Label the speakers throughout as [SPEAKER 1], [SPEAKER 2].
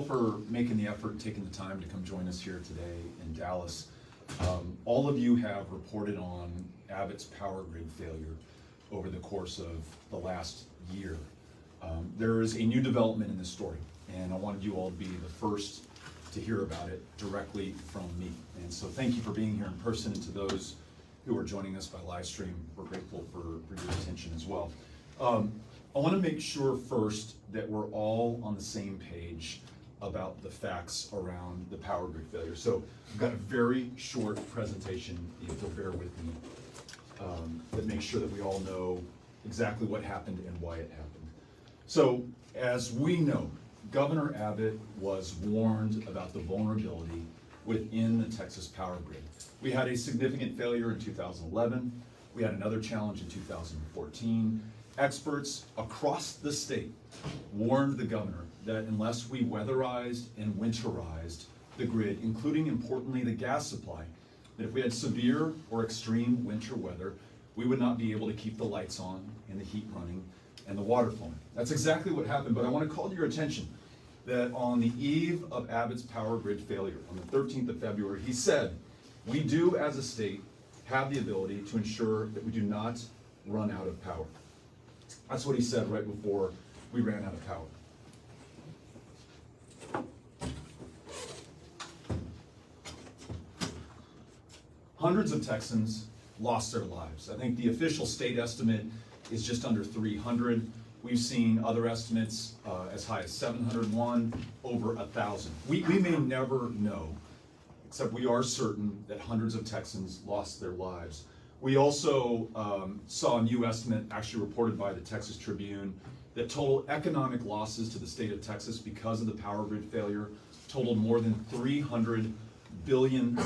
[SPEAKER 1] for making the effort, taking the time to come join us here today in Dallas. All of you have reported on Abbott's power grid failure over the course of the last year. There is a new development in this story, and I wanted you all to be the first to hear about it directly from me. And so thank you for being here in person, and to those who are joining us by live stream, we're grateful for your attention as well. I want to make sure first that we're all on the same page about the facts around the power grid failure. So I've got a very short presentation, if you'll bear with me, that makes sure that we all know exactly what happened and why it happened. So as we know, Governor Abbott was warned about the vulnerability within the Texas power grid. We had a significant failure in 2011. We had another challenge in 2014. Experts across the state warned the governor that unless we weatherized and winterized the grid, including importantly the gas supply, that if we had severe or extreme winter weather, we would not be able to keep the lights on and the heat running and the water flowing. That's exactly what happened, but I want to call to your attention that on the eve of Abbott's power grid failure, on the 13th of February, he said, we do as a state have the ability to ensure that we do not run out of power. That's what he said right before we ran out of power. Hundreds of Texans lost their lives. I think the official state estimate is just under 300. We've seen other estimates as high as 701, over 1,000. We may never know, except we are certain that hundreds of Texans lost their lives. We also saw a new estimate actually reported by the Texas Tribune that total economic losses to the state of Texas because of the power grid failure totaled more than $300 billion.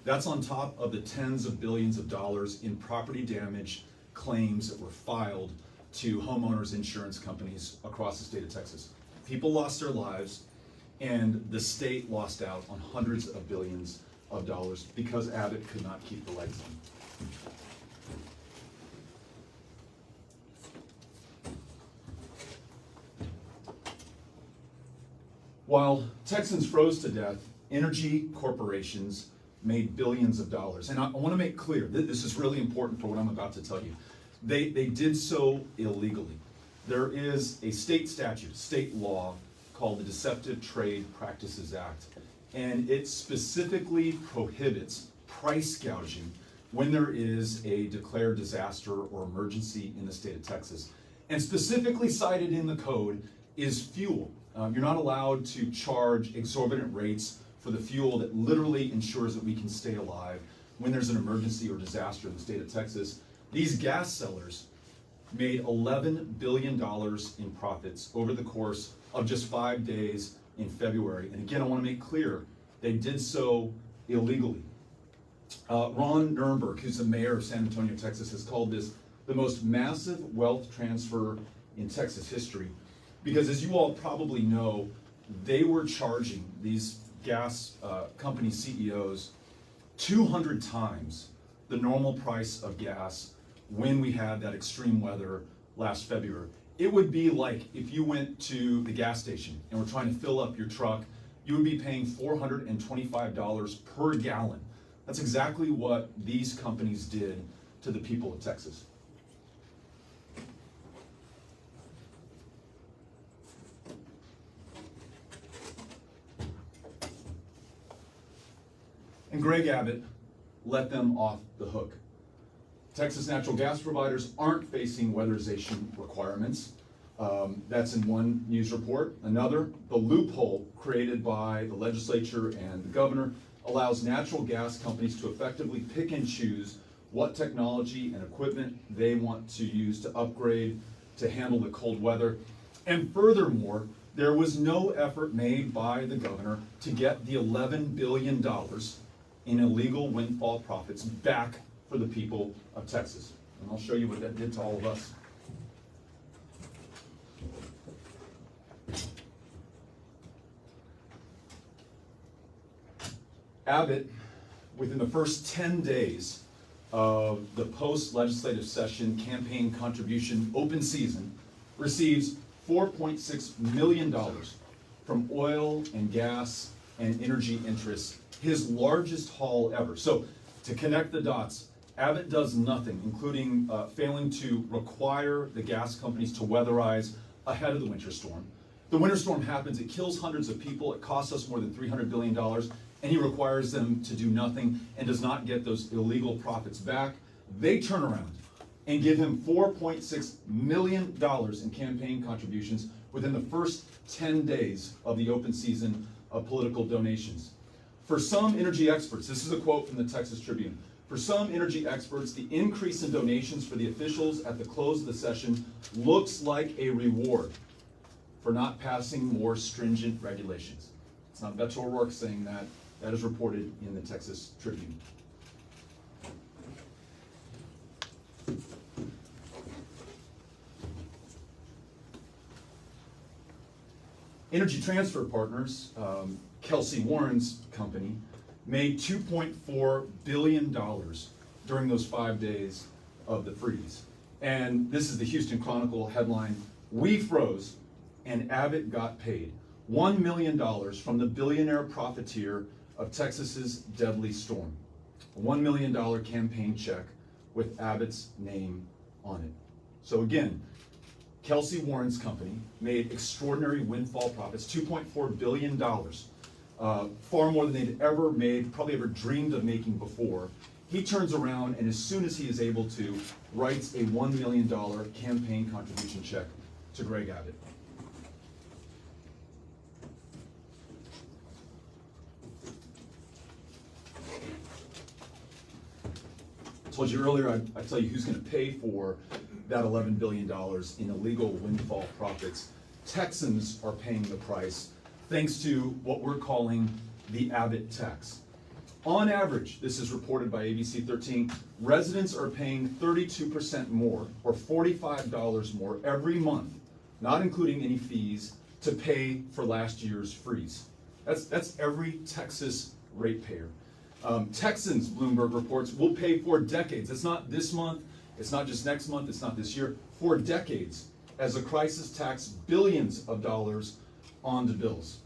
[SPEAKER 1] That's on top of the tens of billions of dollars in property damage claims that were filed to homeowners insurance companies across the state of Texas. People lost their lives, and the state lost out on hundreds of billions of dollars because Abbott could not keep the lights on. While Texans froze to death, energy corporations made billions of dollars. And I want to make clear, this is really important for what I'm about to tell you. They did so illegally. There is a state statute, state law, called the Deceptive Trade Practices Act, and it specifically prohibits price gouging when there is a declared disaster or emergency in the state of Texas. And specifically cited in the code is fuel. You're not allowed to charge exorbitant rates for the fuel that literally ensures that we can stay alive when there's an emergency or disaster in the state of Texas. These gas sellers made $11 billion in profits over the course of just 5 days in February. And again, I want to make clear, they did so illegally. Ron Nirenberg, who's the mayor of San Antonio, Texas, has called this the most massive wealth transfer in Texas history. Because as you all probably know, they were charging these gas company CEOs 200 times the normal price of gas when we had that extreme weather last February. It would be like if you went to the gas station and were trying to fill up your truck, you would be paying $425 per gallon. That's exactly what these companies did to the people of Texas. And Greg Abbott let them off the hook. Texas natural gas providers aren't facing weatherization requirements. That's in one news report. Another, the loophole created by the legislature and the governor allows natural gas companies to effectively pick and choose what technology and equipment they want to use to upgrade to handle the cold weather. And furthermore, there was no effort made by the governor to get the $11 billion in illegal windfall profits back for the people of Texas. And I'll show you what that did to all of us. Abbott, within the first 10 days of the post-legislative session campaign contribution open season, receives $4.6 million from oil and gas and energy interests, his largest haul ever. So to connect the dots, Abbott does nothing, including failing to require the gas companies to weatherize ahead of the winter storm. The winter storm happens, it kills hundreds of people, it costs us more than $300 billion, and he requires them to do nothing and does not get those illegal profits back. They turn around and give him $4.6 million in campaign contributions within the first 10 days of the open season of political donations. For some energy experts, this is a quote from the Texas Tribune, for some energy experts, the increase in donations for the officials at the close of the session looks like a reward for not passing more stringent regulations. It's not Beto O'Rourke saying that. That is reported in the Texas Tribune. Energy Transfer Partners, Kelsey Warren's company, made $2.4 billion during those 5 days of the freeze. And this is the Houston Chronicle headline, "We froze and Abbott got paid. $1 million from the billionaire profiteer of Texas's deadly storm." A $1 million campaign check with Abbott's name on it. So again, Kelsey Warren's company made extraordinary windfall profits, $2.4 billion, far more than they'd ever made, probably ever dreamed of making before. He turns around and as soon as he is able to, writes a $1 million campaign contribution check to Greg Abbott. I told you earlier, I'd tell you who's going to pay for that $11 billion in illegal windfall profits. Texans are paying the price thanks to what we're calling the Abbott tax. On average, this is reported by ABC 13, residents are paying 32% more, or $45 more every month, not including any fees, to pay for last year's freeze. That's every Texas ratepayer. Texans, Bloomberg reports, will pay for decades. It's not this month, it's not just next month, it's not this year, for decades, as the crisis taxes billions of dollars onto bills.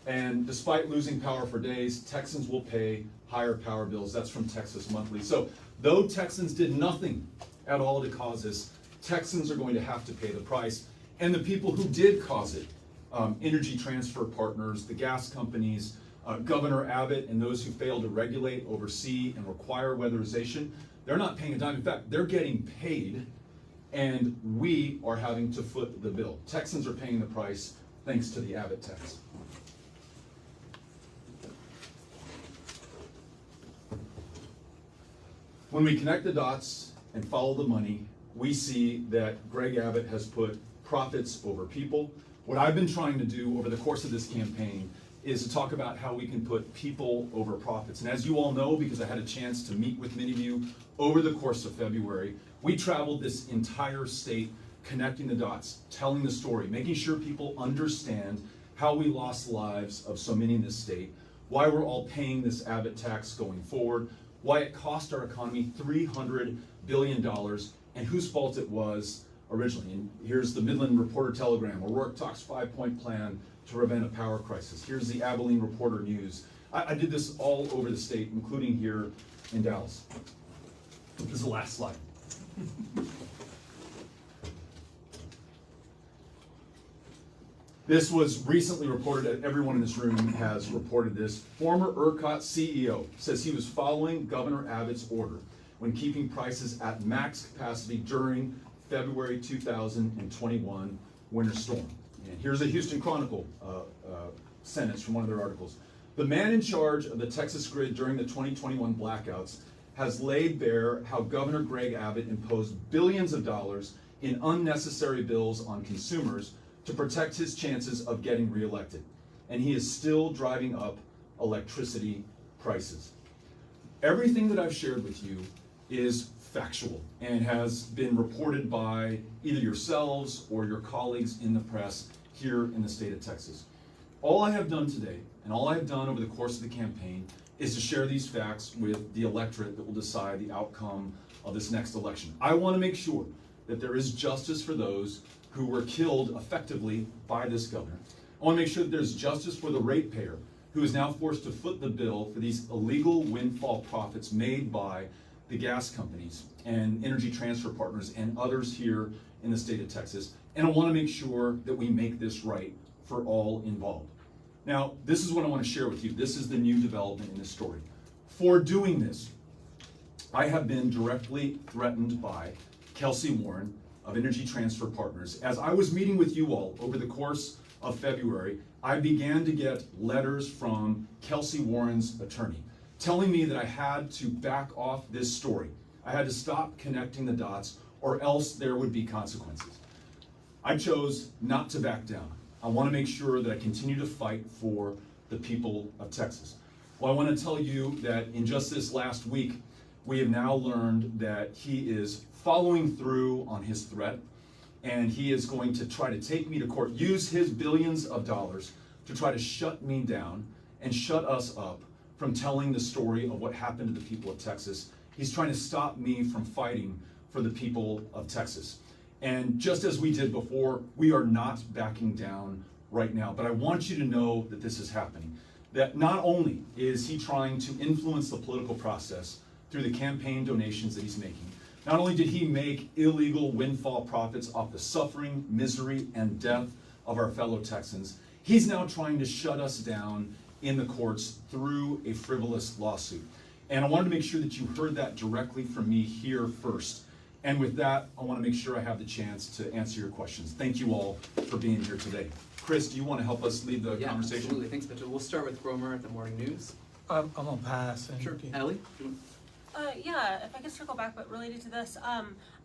[SPEAKER 1] And despite losing power for days, Texans will pay higher power bills. That's from Texas Monthly. So though Texans did nothing at all to cause this, Texans are going to have to pay the price. And the people who did cause it, Energy Transfer Partners, the gas companies, Governor Abbott, and those who fail to regulate, oversee, and require weatherization, they're not paying a dime. In fact, they're getting paid, and we are having to foot the bill. Texans are paying the price thanks to the Abbott tax. When we connect the dots and follow the money, we see that Greg Abbott has put profits over people. What I've been trying to do over the course of this campaign is to talk about how we can put people over profits. And as you all know, because I had a chance to meet with many of you over the course of February, we traveled this entire state connecting the dots, telling the story, making sure people understand how we lost lives of so many in this state, why we're all paying this Abbott tax going forward, why it cost our economy $300 billion, and whose fault it was originally. And here's the Midland Reporter Telegram, O'Rourke talks 5-point plan to prevent a power crisis. Here's the Abilene Reporter News. I did this all over the state, including here in Dallas. This is the last slide. This was recently reported, everyone in this room has reported this. Former ERCOT CEO says he was following Governor Abbott's order when keeping prices at max capacity during February 2021 winter storm. And here's a Houston Chronicle sentence from one of their articles. The man in charge of the Texas grid during the 2021 blackouts has laid bare how Governor Greg Abbott imposed billions of dollars in unnecessary bills on consumers to protect his chances of getting reelected. And he is still driving up electricity prices. Everything that I've shared with you is factual and has been reported by either yourselves or your colleagues in the press here in the state of Texas. All I have done today, and all I have done over the course of the campaign, is to share these facts with the electorate that will decide the outcome of this next election. I want to make sure that there is justice for those who were killed effectively by this governor. I want to make sure that there's justice for the ratepayer who is now forced to foot the bill for these illegal windfall profits made by the gas companies and Energy Transfer Partners and others here in the state of Texas. And I want to make sure that we make this right for all involved. Now, this is what I want to share with you. This is the new development in this story. For doing this, I have been directly threatened by Kelsey Warren of Energy Transfer Partners. As I was meeting with you all over the course of February, I began to get letters from Kelsey Warren's attorney telling me that I had to back off this story. I had to stop connecting the dots or else there would be consequences. I chose not to back down. I want to make sure that I continue to fight for the people of Texas. Well, I want to tell you that in just this last week, we have now learned that he is following through on his threat, and he is going to try to take me to court, use his billions of dollars to try to shut me down and shut us up from telling the story of what happened to the people of Texas. He's trying to stop me from fighting for the people of Texas. And just as we did before, we are not backing down right now. But I want you to know that this is happening. That not only is he trying to influence the political process through the campaign donations that he's making, not only did he make illegal windfall profits off the suffering, misery, and death of our fellow Texans, he's now trying to shut us down in the courts through a frivolous lawsuit. And I wanted to make sure that you heard that directly from me here first. And with that, I want to make sure I have the chance to answer your questions. Thank you all for being here today. Chris, do you want to help us lead the conversation?
[SPEAKER 2] Absolutely. Thanks, Beto. We'll start with Romer at the Morning News.
[SPEAKER 3] I'm gonna pass.
[SPEAKER 2] Sure. Ellie?
[SPEAKER 4] Yeah, if I could circle back, but related to this,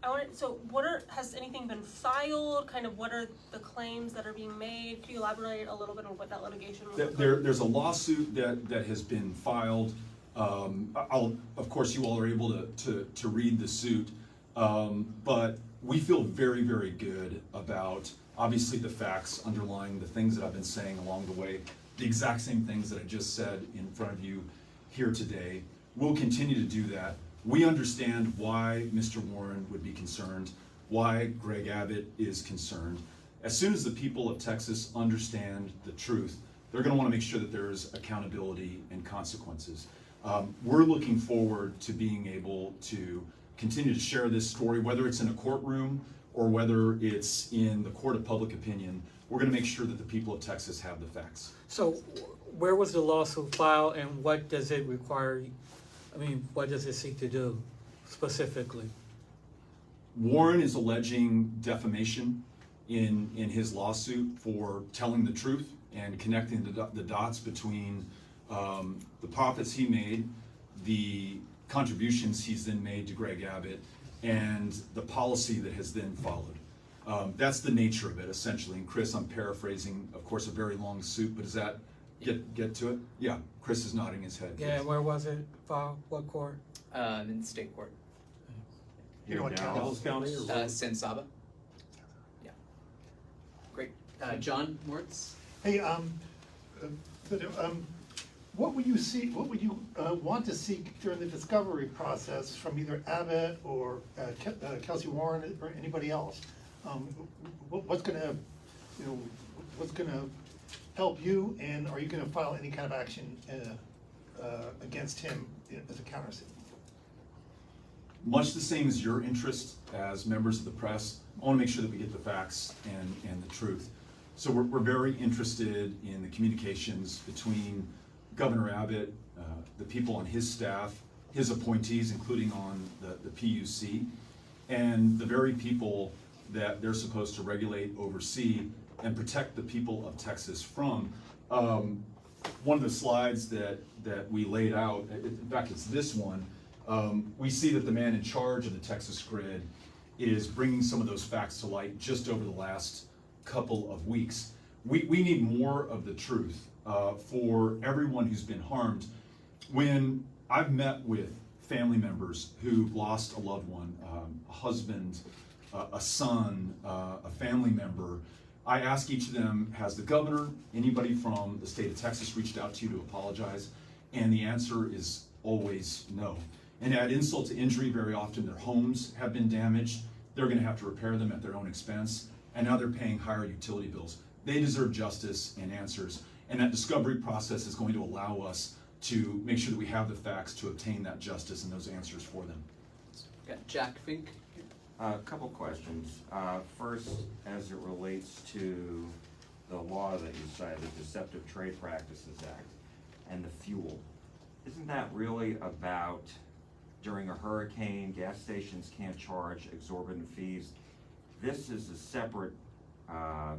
[SPEAKER 4] has anything been filed? Kind of what are the claims that are being made? Can you elaborate a little bit on what that litigation was?
[SPEAKER 1] There's a lawsuit that has been filed. Of course, you all are able to read the suit, but we feel very, very good about, obviously, the facts underlying the things that I've been saying along the way, the exact same things that I just said in front of you here today. We'll continue to do that. We understand why Mr. Warren would be concerned, why Greg Abbott is concerned. As soon as the people of Texas understand the truth, they're going to want to make sure that there is accountability and consequences. We're looking forward to being able to continue to share this story, whether it's in a courtroom or whether it's in the court of public opinion. We're going to make sure that the people of Texas have the facts.
[SPEAKER 3] So, where was the lawsuit filed, and what does it require? What does it seek to do specifically?
[SPEAKER 1] Warren is alleging defamation in his lawsuit for telling the truth and connecting the dots between the profits he made, the contributions he's then made to Greg Abbott, and the policy that has then followed. That's the nature of it, essentially. And Chris, I'm paraphrasing, of course, a very long suit, but does that get to it? Yeah, Chris is nodding his head.
[SPEAKER 3] Yeah, where was it filed? What court?
[SPEAKER 2] In the state court.
[SPEAKER 5] You know what Dallas County?
[SPEAKER 2] San Saba. Yeah. Great. John Moritz?
[SPEAKER 5] Hey, what would you see? What would you want to seek during the discovery process from either Abbott or Kelsey Warren or anybody else? What's going to help you, and are you going to file any kind of action against him as a countersuit?
[SPEAKER 1] Much the same as your interest as members of the press, I want to make sure that we get the facts and the truth. So we're very interested in the communications between Governor Abbott, the people on his staff, his appointees, including on the PUC, and the very people that they're supposed to regulate, oversee, and protect the people of Texas from. One of the slides that we laid out, in fact, it's this one, we see that the man in charge of the Texas grid is bringing some of those facts to light just over the last couple of weeks. We need more of the truth for everyone who's been harmed. When I've met with family members who've lost a loved one, a husband, a son, a family member, I ask each of them, has the governor, anybody from the state of Texas reached out to you to apologize? And the answer is always no. And add insult to injury, very often their homes have been damaged. They're going to have to repair them at their own expense. And now they're paying higher utility bills. They deserve justice and answers, and that discovery process is going to allow us to make sure that we have the facts to obtain that justice and those answers for them.
[SPEAKER 2] Got Jack Fink.
[SPEAKER 6] A couple questions. First, as it relates to the law that you cited, the Deceptive Trade Practices Act, and the fuel. Isn't that really about, during a hurricane, gas stations can't charge exorbitant fees? This is a separate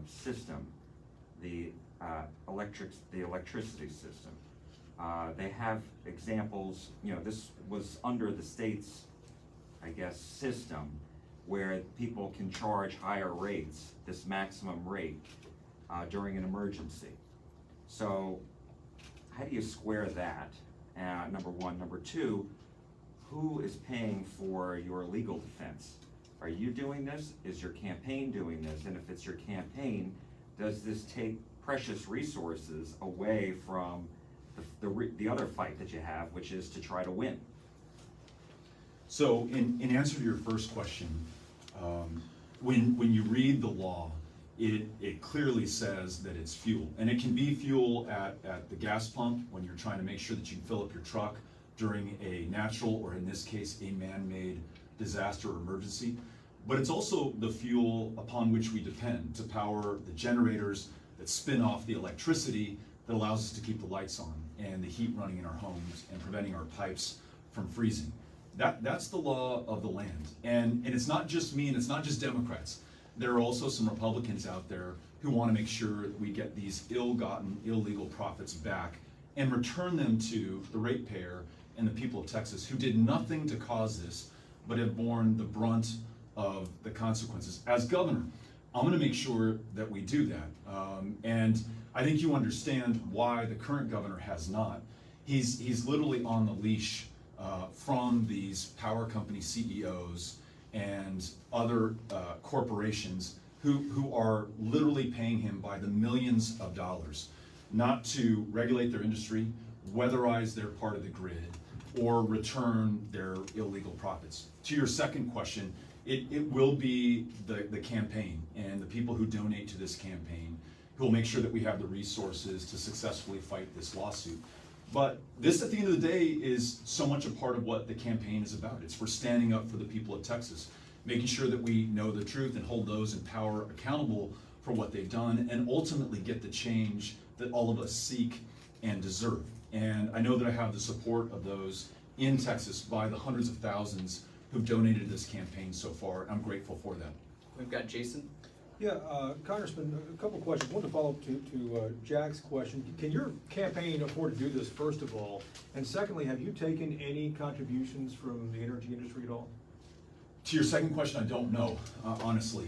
[SPEAKER 6] system, the electricity system. They have examples, this was under the state's, I guess, system, where people can charge higher rates, this maximum rate, during an emergency. So how do you square that, number one? Number two, who is paying for your legal defense? Are you doing this? Is your campaign doing this? And if it's your campaign, does this take precious resources away from the other fight that you have, which is to try to win?
[SPEAKER 1] So in answer to your first question, when you read the law, it clearly says that it's fuel. And it can be fuel at the gas pump when you're trying to make sure that you can fill up your truck during a natural, or in this case, a man-made disaster or emergency. But it's also the fuel upon which we depend to power the generators that spin off the electricity that allows us to keep the lights on and the heat running in our homes and preventing our pipes from freezing. That's the law of the land. And it's not just me, and it's not just Democrats. There are also some Republicans out there who want to make sure that we get these ill-gotten, illegal profits back and return them to the ratepayer and the people of Texas, who did nothing to cause this, but have borne the brunt of the consequences. As governor, I'm going to make sure that we do that. And I think you understand why the current governor has not. He's literally on the leash from these power company CEOs and other corporations who are literally paying him by the millions of dollars not to regulate their industry, weatherize their part of the grid, or return their illegal profits. To your second question, it will be the campaign and the people who donate to this campaign who will make sure that we have the resources to successfully fight this lawsuit. But this, at the end of the day, is so much a part of what the campaign is about. It's for standing up for the people of Texas, making sure that we know the truth and hold those in power accountable for what they've done, and ultimately get the change that all of us seek and deserve. And I know that I have the support of those in Texas by the hundreds of thousands who've donated to this campaign so far. I'm grateful for that.
[SPEAKER 2] We've got Jason.
[SPEAKER 7] Yeah, Congressman, a couple questions. One to follow up to Jack's question. Can your campaign afford to do this, first of all? And secondly, have you taken any contributions from the energy industry at all?
[SPEAKER 1] To your second question, I don't know, honestly.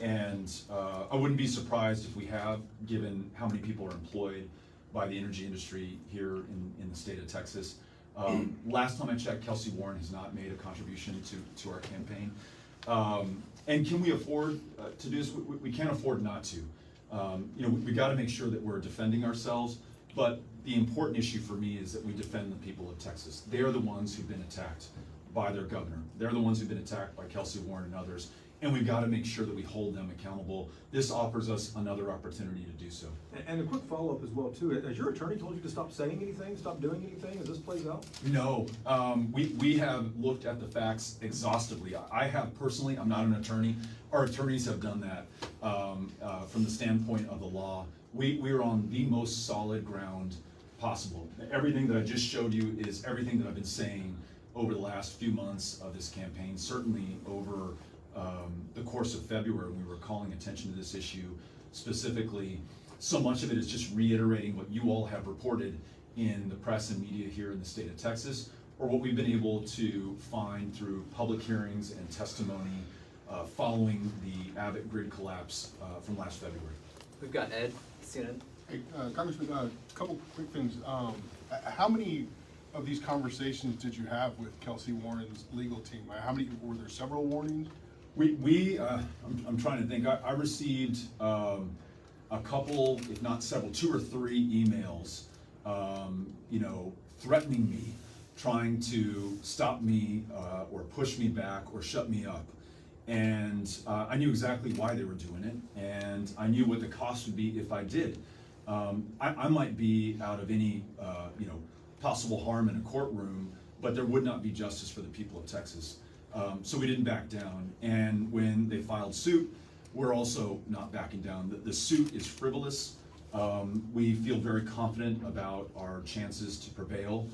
[SPEAKER 1] And I wouldn't be surprised if we have, given how many people are employed by the energy industry here in the state of Texas. Last time I checked, Kelsey Warren has not made a contribution to our campaign. And can we afford to do this? We can't afford not to. We got to make sure that we're defending ourselves, but the important issue for me is that we defend the people of Texas. They are the ones who've been attacked by their governor. They're the ones who've been attacked by Kelsey Warren and others, and we've got to make sure that we hold them accountable. This offers us another opportunity to do so.
[SPEAKER 7] And a quick follow-up as well, too. Has your attorney told you to stop saying anything, stop doing anything as this plays out?
[SPEAKER 1] No, we have looked at the facts exhaustively. I have personally, I'm not an attorney. Our attorneys have done that from the standpoint of the law. We are on the most solid ground possible. Everything that I just showed you is everything that I've been saying over the last few months of this campaign, certainly over the course of February, when we were calling attention to this issue specifically. So much of it is just reiterating what you all have reported in the press and media here in the state of Texas, or what we've been able to find through public hearings and testimony following the Abbott grid collapse from last February.
[SPEAKER 2] We've got Ed, CNN.
[SPEAKER 8] Hey, Congressman, a couple quick things. How many of these conversations did you have with Kelsey Warren's legal team? How many, were there several warnings?
[SPEAKER 1] I'm trying to think. I received a couple, if not several, 2 or 3 emails, threatening me, trying to stop me or push me back or shut me up. And I knew exactly why they were doing it, and I knew what the cost would be if I did. I might be out of any possible harm in a courtroom, but there would not be justice for the people of Texas. So we didn't back down. And when they filed suit, we're also not backing down. The suit is frivolous. We feel very confident about our chances to prevail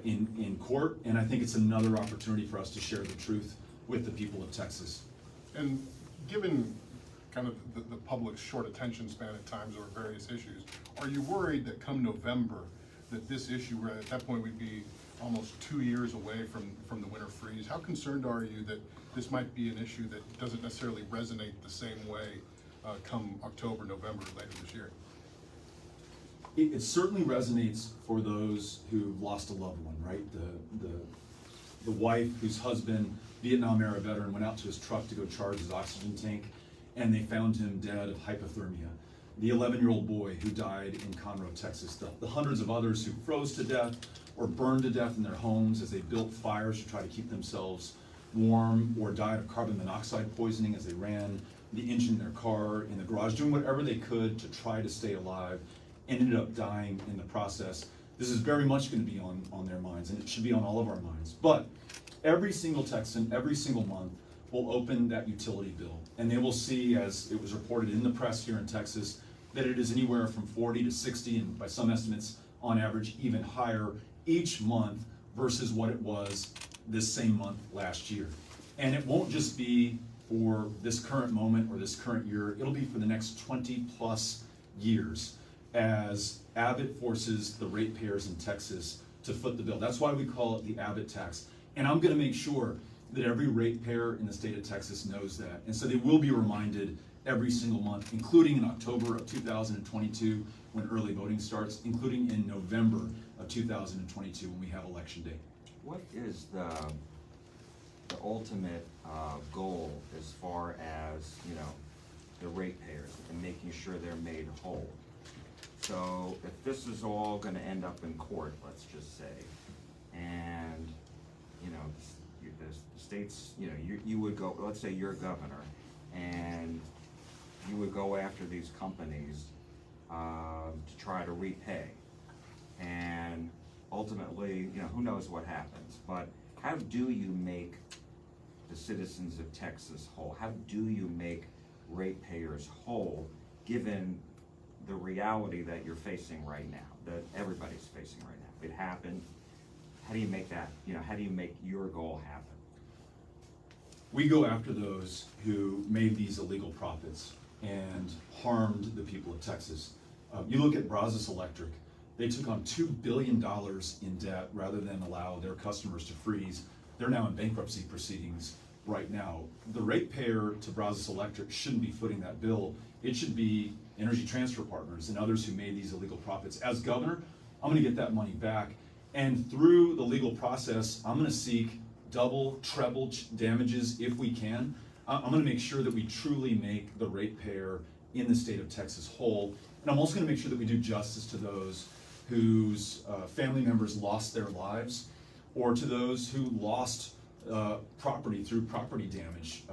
[SPEAKER 1] in court, and I think it's another opportunity for us to share the truth with the people of Texas.
[SPEAKER 8] And given kind of the public's short attention span at times over various issues, are you worried that come November, that this issue, where at that point we'd be almost 2 years away from the winter freeze, how concerned are you that this might be an issue that doesn't necessarily resonate the same way come October, November later this year?
[SPEAKER 1] It certainly resonates for those who've lost a loved one, right? The wife whose husband, Vietnam era veteran, went out to his truck to go charge his oxygen tank, and they found him dead of hypothermia. The 11-year-old boy who died in Conroe, Texas. The hundreds of others who froze to death or burned to death in their homes as they built fires to try to keep themselves warm, or died of carbon monoxide poisoning as they ran the engine in their car in the garage, doing whatever they could to try to stay alive, ended up dying in the process. This is very much going to be on their minds, and it should be on all of our minds. But every single Texan, every single month, will open that utility bill, and they will see, as it was reported in the press here in Texas, that it is anywhere from 40 to 60, and by some estimates, on average, even higher each month versus what it was this same month last year. And it won't just be for this current moment or this current year, it'll be for the next 20 plus years as Abbott forces the ratepayers in Texas to foot the bill. That's why we call it the Abbott tax. And I'm gonna make sure that every ratepayer in the state of Texas knows that. And so they will be reminded every single month, including in October of 2022 when early voting starts, including in November of 2022 when we have election day.
[SPEAKER 6] What is the ultimate goal as far as, the ratepayers and making sure they're made whole? So if this is all gonna end up in court, let's just say, and, the states, you would go, let's say you're governor, and you would go after these companies to try to repay. And ultimately, who knows what happens, but how do you make the citizens of Texas whole? How do you make ratepayers whole, given the reality that you're facing right now, that everybody's facing right now? It happened. How do you make that, how do you make your goal happen?
[SPEAKER 1] We go after those who made these illegal profits and harmed the people of Texas. You look at Brazos Electric, they took on $2 billion in debt rather than allow their customers to freeze. They're now in bankruptcy proceedings right now. The ratepayer to Brazos Electric shouldn't be footing that bill. It should be Energy Transfer Partners and others who made these illegal profits. As governor, I'm gonna get that money back. And through the legal process, I'm gonna seek double, treble damages if we can. I'm gonna make sure that we truly make the ratepayer in the state of Texas whole. And I'm also gonna make sure that we do justice to those whose family members lost their lives, or to those who lost property through property damage.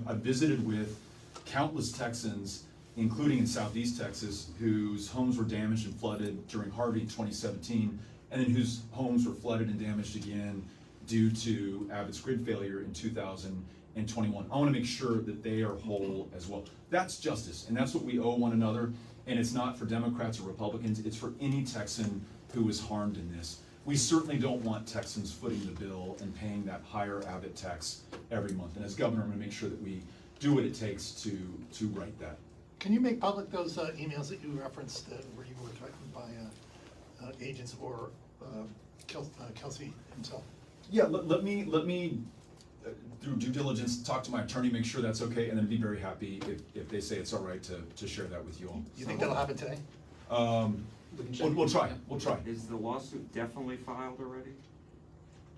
[SPEAKER 1] I've visited with countless Texans, including in Southeast Texas, whose homes were damaged and flooded during Harvey in 2017, and then whose homes were flooded and damaged again due to Abbott's grid failure in 2021. I want to make sure that they are whole as well. That's justice, and that's what we owe one another. And it's not for Democrats or Republicans, it's for any Texan who was harmed in this. We certainly don't want Texans footing the bill and paying that higher Abbott tax every month. And as governor, I'm gonna make sure that we do what it takes to right that.
[SPEAKER 5] Can you make public those emails that you referenced where you were threatened by agents or Kelsey himself?
[SPEAKER 1] Yeah, let me through due diligence, talk to my attorney, make sure that's okay, and then be very happy if they say it's all right to share that with you all.
[SPEAKER 5] You think that'll happen today?
[SPEAKER 2] We can check.
[SPEAKER 1] We'll try, we'll try.
[SPEAKER 6] Is the lawsuit definitely filed already?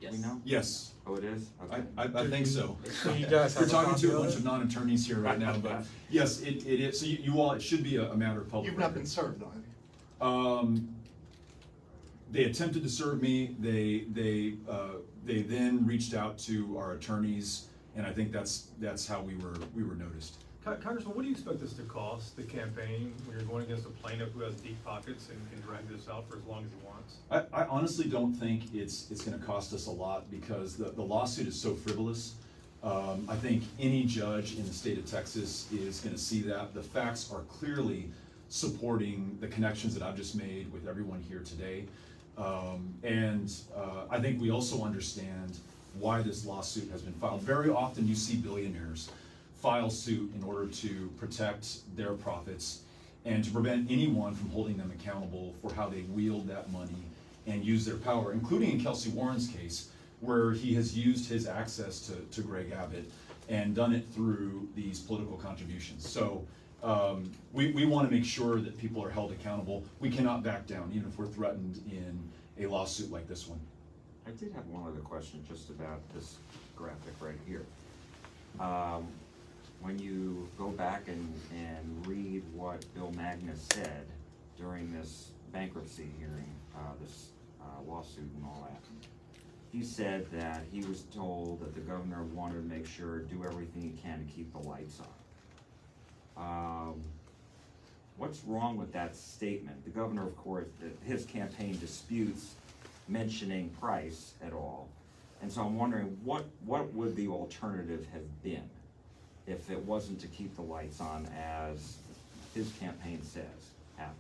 [SPEAKER 2] Yes.
[SPEAKER 6] We know?
[SPEAKER 1] Yes,
[SPEAKER 6] Oh, it is? Okay.
[SPEAKER 1] I think so.
[SPEAKER 3] So you guys have
[SPEAKER 1] We're talking
[SPEAKER 3] copy
[SPEAKER 1] to a
[SPEAKER 3] of
[SPEAKER 1] bunch
[SPEAKER 3] it?
[SPEAKER 1] of non-attorneys here right now, but yes, it is. So you all, it should be a matter of public
[SPEAKER 5] You've not
[SPEAKER 1] record.
[SPEAKER 5] been served though, have you?
[SPEAKER 1] They attempted to serve me. They then reached out to our attorneys And I think that's how we were noticed.
[SPEAKER 7] Congressman, what do you expect this to cost the campaign when you're going against a plaintiff who has deep pockets and can drag this out for as long as he wants?
[SPEAKER 1] I honestly don't think it's gonna cost us a lot because the lawsuit is so frivolous. I think any judge in the state of Texas is gonna see that. The facts are clearly supporting the connections that I've just made with everyone here today. I think we also understand why this lawsuit has been filed. Very often you see billionaires file suit in order to protect their profits and to prevent anyone from holding them accountable for how they wield that money and use their power, including in Kelsey Warren's case, where he has used his access to Greg Abbott and done it through these political contributions. So we want to make sure that people are held accountable. We cannot back down, even if we're threatened in a lawsuit like this one.
[SPEAKER 6] I did have one other question just about this graphic right here. When you go back and read what Bill Magnus said during this bankruptcy hearing, this lawsuit and all that, he said that he was told that the governor wanted to make sure, do everything he can to keep the lights on. What's wrong with that statement? The governor, of course, his campaign disputes mentioning price at all. And so I'm wondering, what would the alternative have been if it wasn't to keep the lights on, as his campaign says happened?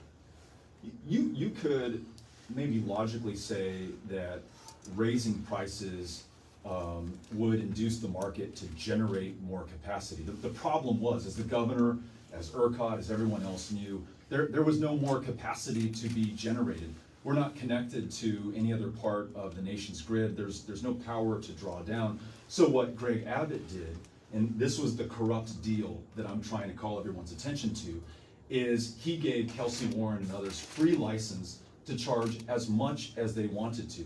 [SPEAKER 1] You could maybe logically say that raising prices would induce the market to generate more capacity. The problem was, as the governor, as ERCOT, as everyone else knew, there was no more capacity to be generated. We're not connected to any other part of the nation's grid. There's no power to draw down. So what Greg Abbott did, and this was the corrupt deal that I'm trying to call everyone's attention to, is he gave Kelsey Warren and others free license to charge as much as they wanted to.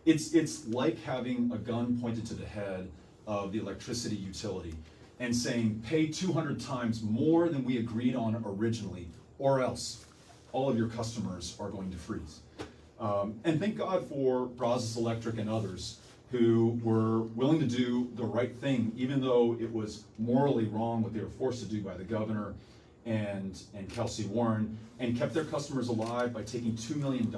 [SPEAKER 1] It's like having a gun pointed to the head of the electricity utility and saying, pay 200 times more than we agreed on originally, or else all of your customers are going to freeze. And thank God for Brazos Electric and others who were willing to do the right thing, even though it was morally wrong what they were forced to do by the governor and Kelsey Warren, and kept their customers alive by taking $2 million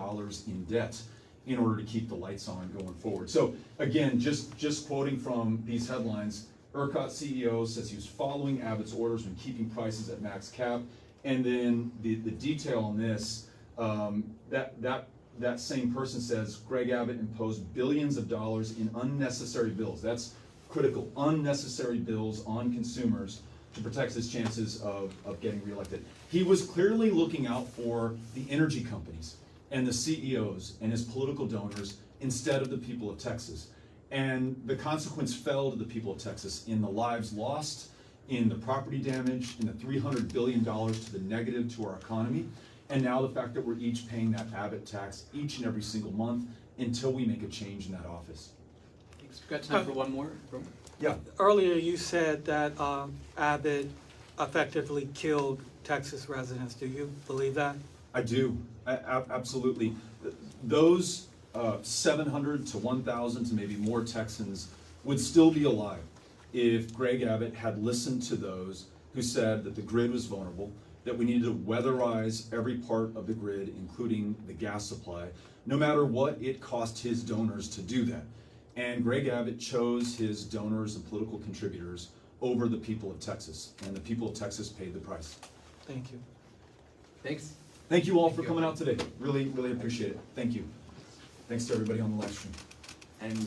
[SPEAKER 1] in debt in order to keep the lights on going forward. So again, just quoting from these headlines, ERCOT CEO says he was following Abbott's orders when keeping prices at max cap. And then the detail on this, that same person says Greg Abbott imposed billions of dollars in unnecessary bills. That's critical, unnecessary bills on consumers to protect his chances of getting reelected. He was clearly looking out for the energy companies and the CEOs and his political donors instead of the people of Texas. And the consequence fell to the people of Texas in the lives lost, in the property damage, in the $300 billion to the negative to our economy, and now the fact that we're each paying that Abbott tax each and every single month until we make a change in that office.
[SPEAKER 2] Thanks. We've got time for one more.
[SPEAKER 1] Yeah.
[SPEAKER 3] Earlier you said that Abbott effectively killed Texas residents. Do you believe that?
[SPEAKER 1] I do, absolutely. Those 700 to 1,000 to maybe more Texans would still be alive if Greg Abbott had listened to those who said that the grid was vulnerable, that we needed to weatherize every part of the grid, including the gas supply, no matter what it cost his donors to do that. And Greg Abbott chose his donors and political contributors over the people of Texas, and the people of Texas paid the price.
[SPEAKER 3] Thank you.
[SPEAKER 2] Thanks.
[SPEAKER 1] Thank you all for coming out today. Really, really appreciate it. Thank you. Thanks to everybody on the live stream.
[SPEAKER 6] And